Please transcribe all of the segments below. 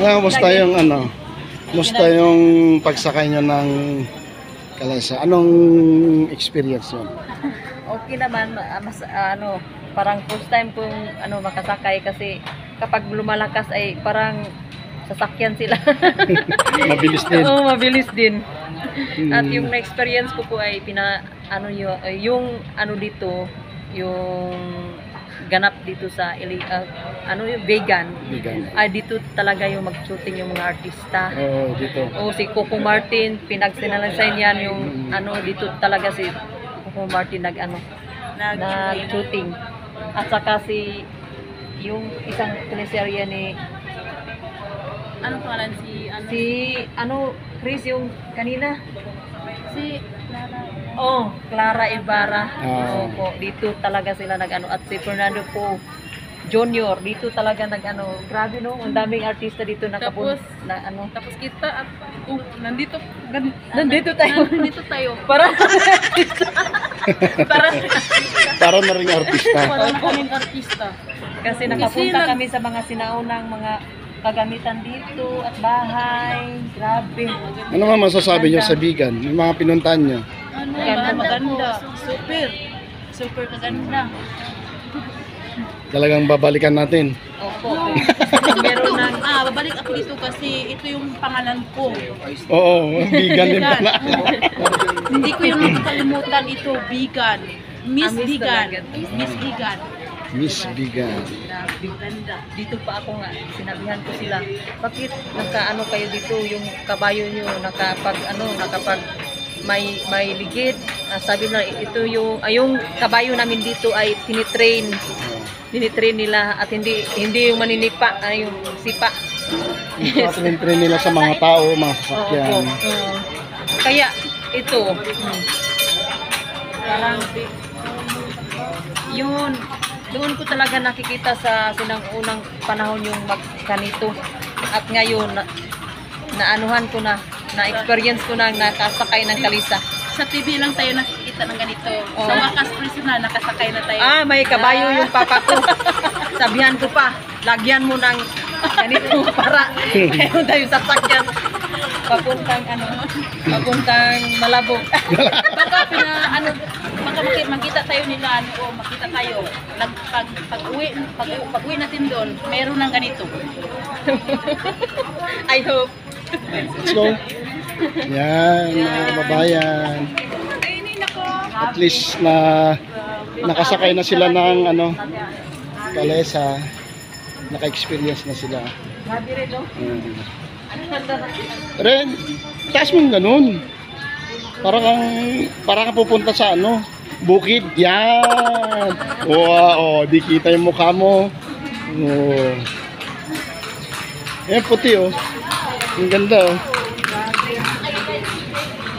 Kamusta yung ano? Kamusta yung pagsakay nyo ng Kalesa? Anong experience yun? Okay naman, mas parang first time kong makasakay kasi kapag lumalakas ay parang sasakyan sila. Mabilis din. Oo, mabilis din. At yung na-experience ko po ay yung dito, yung ganap dito sa yung vegan. Ay dito talaga yung mag-shooting yung mga artista. Oh, dito. O si Coco Martin, pinagsinalansayan yan yung dito talaga si Coco Martin nag-shooting. At saka yung isang teleserye ni Anong pangalan Chris yung kanina? si Clara Ibarra. Ah. Opo, dito talaga sila at si Fernando Po Junior dito talaga grabe no, ang daming artista dito Tapos kita at nandito tayo. Nandito tayo. Para Para na rin artista. Para na kaming artista. kasi nakapunta kami sa mga sinaunang mga kagamitan dito at bahay. Grabe. Ano nga masasabi nyo sa vegan? Yung mga pinuntahan nyo? Maganda. Super kaganda. Talagang babalikan natin. Opo. Meron ng babalik ako dito kasi ito yung pangalan ko. Oo, vegan din pala. Hindi ko yung nakakalimutan ito, vegan. Miss Vegan. talaga. Miss Vegan. Miss Vegan. Grabe. Ganda. Dito pa ako nga, sinabihan ko sila, bakit kayo dito, yung kabayo nyo, nakapag may ligid. Sabi na, ito yung kabayo namin dito ay tinitrain nila at hindi yung maninipa, yung sipa. Train nila sa mga tao, mga sasakyan. Kaya ito, parang yun, doon ko talaga nakikita sa unang panahon yung magkanito. At ngayon, naanuhan ko na-experience ko na nakasakay ng Kalesa. Sa TV lang tayo nakikita ng ganito. Sa wakas personal, nakasakay na tayo. May kabayo yung papa ko. Sabihan ko pa, lagyan mo ng ganito para mayroon tayo sasakyan. Papuntang Malabog. Baka makita tayo nila makita tayo. Pag-uwi natin doon, meron ng ganito. I hope. Let's go. Yan, mga kababayan. At least nakasakay na sila ng Kalesa. Naka-experience na sila. Grabe rin, no? Ren, taas mong ganun. Para kang pupunta sa bukid. Yan. Di kita yung mukha mo. Yan, puti Ang ganda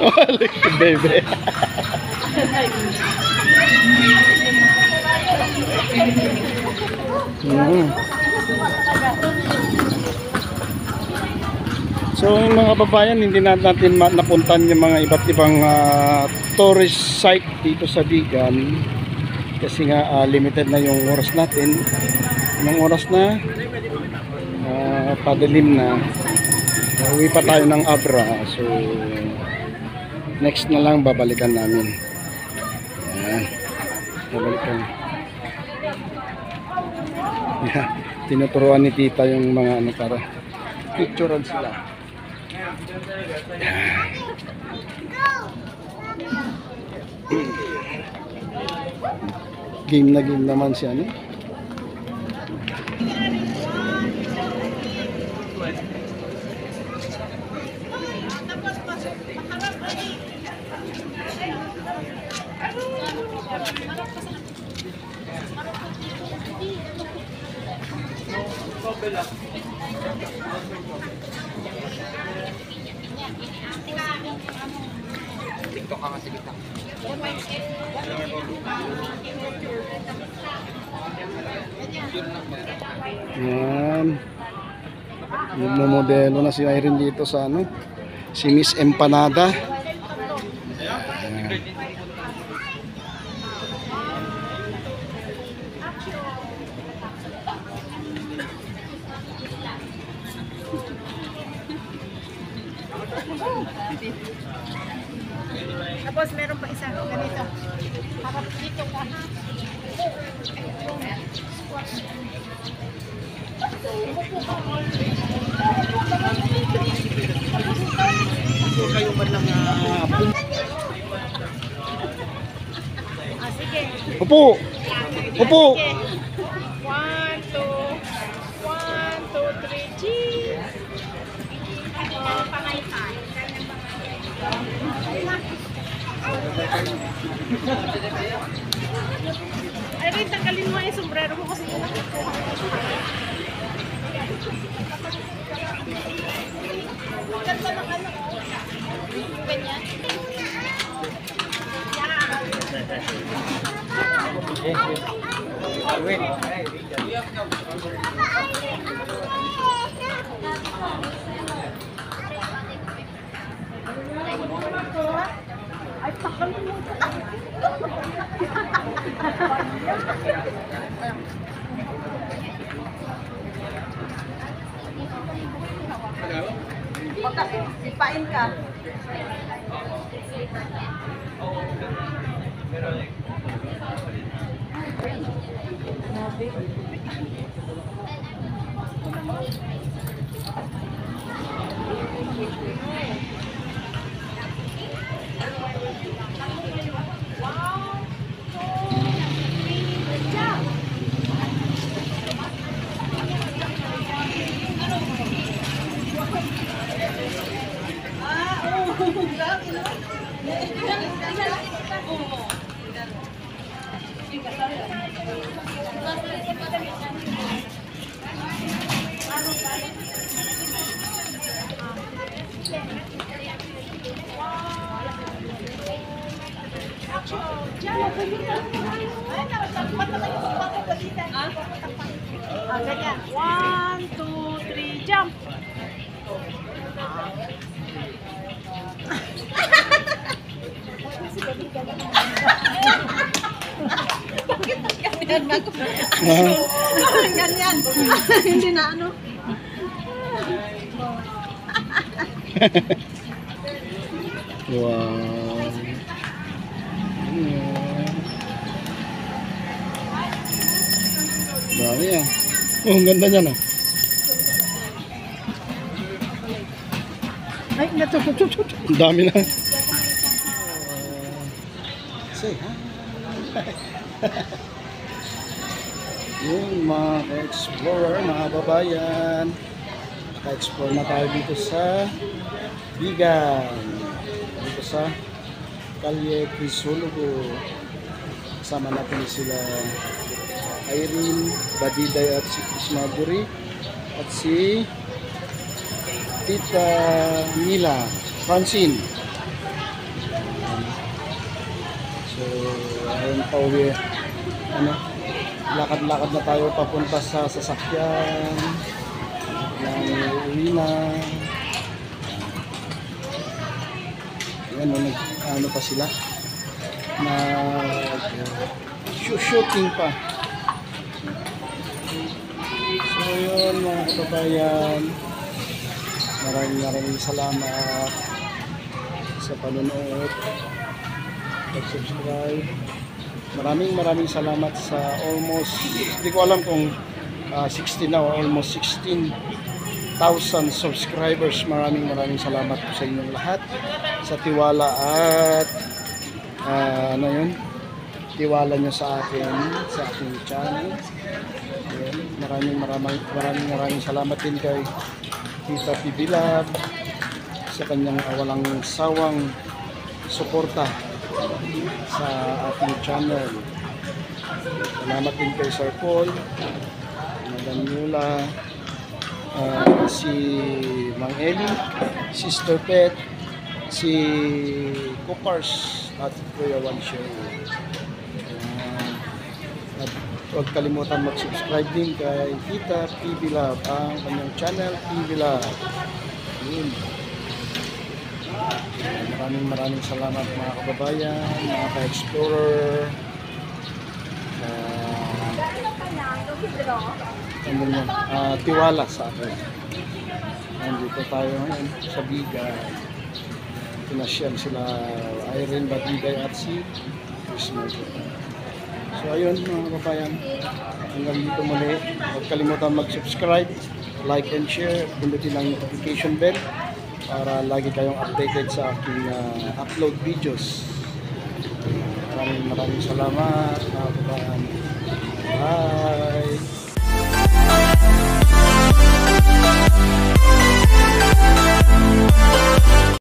look at the baby. So yung mga babayan, hindi natin napuntan yung mga iba't ibang tourist site dito sa Vigan kasi nga limited na yung oras natin. Anong oras na? Padilim na. Uwi pa tayo ng Abra, so next na lang babalikan namin. Ayan, babalikan. Yeah, tinuturuan ni tita yung mga para picturean sila. Game na game naman siya TikTok ka nga sa kita. Yan. Nagmamodelo na si Irene dito sa si Miss Empanada. Ayan. Tapos meron pa isa ganito. Harap dito ka. So kayo man lang Sige. Upo! Upo! 1, 2, 3, cheese. Pangay-pangay. Ay, rin, tanggalin mo yung sombrero ko kasi yun nakukuha ko. Ganda ng ano ko. Ganyan. Ay, takalin mo. Sipain ka. Ganyan. 1, 2, 3, jump! Ganyan. Hindi na ano. Wow. Dami ah. Oh, ang ganda niyan ah. Ay, ang dami na. Say hi. Yung mga ka-explorer, mga babayan. Ka-explore na tayo dito sa Bigan. Dito sa Kalye Crisologo. Kasama natin sila Irene Badiday at si Chris Marjorie at si Tita Mila Francine. So, ayun pa uwi. Lakad-lakad na tayo papunta sa sasakyan. Uwi na. Ayan, ano pa sila? Shooting pa. So yun mga kababayan, maraming salamat sa panonood, pag-subscribe. Maraming salamat sa almost, hindi ko alam kung 16 na o almost 16,000 subscribers. Maraming salamat po sa inyong lahat sa tiwala at ano yun, tiwala nyo sa akin, sa aking channel. Maraming salamat din kay Tita Pibilab sa kanyang walang sawang suporta sa ating channel. Salamat din kay Sir Paul, Madam Yula, si Mang Eli, Sister Pet, si Coopers at Kuya Wanshow. At huwag kalimutan mag-subscribe din kay Tita PB Love, ang kanyang channel PB Love. Yun. Maraming salamat mga kababayan, mga ka-explorer. Tiwala sa akin. Nandito tayo ngayon sa Bigan. pinasyal sila Irene Badigay at si Chris Mojo. So ayun mga kababayan, hanggang dito muli. Huwag kalimutan mag-subscribe, like and share, pindutin ang notification bell para lagi kayong updated sa aking upload videos. Maraming salamat mga kababayan. Bye!